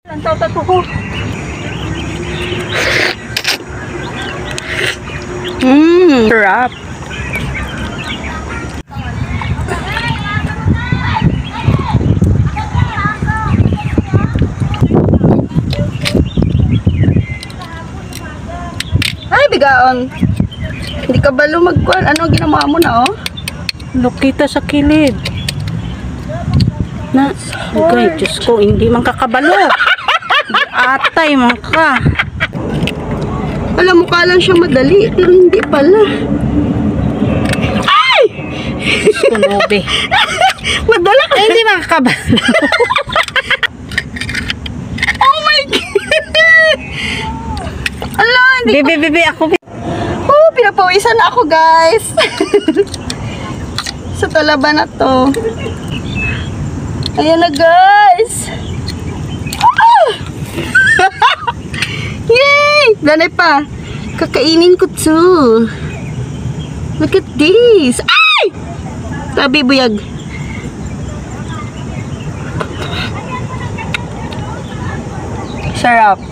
Lantaw ko. Sarap. Ay, bigaon. Hindi ka balo magkuhan. Ano ginawa mo na, oh? Lukita sa kilid. Na, okay, Diyos ko, hindi man kakabalo. Atay, man ka. Alam mo, kala siya madali, pero hindi pala. Ay! Diyos ko, Nobe. Madala ka. Ay, hindi man kakabalo. Oh my God! Ala, hindi ko. Bibi, ako. Oh, pinapawisan na ako, guys. Sa talaba na to. Ayan na, guys. Ah! Yay! Danay pa. Kakainin ko too. Look at this. Ay! Tabi, buyag. Sarap.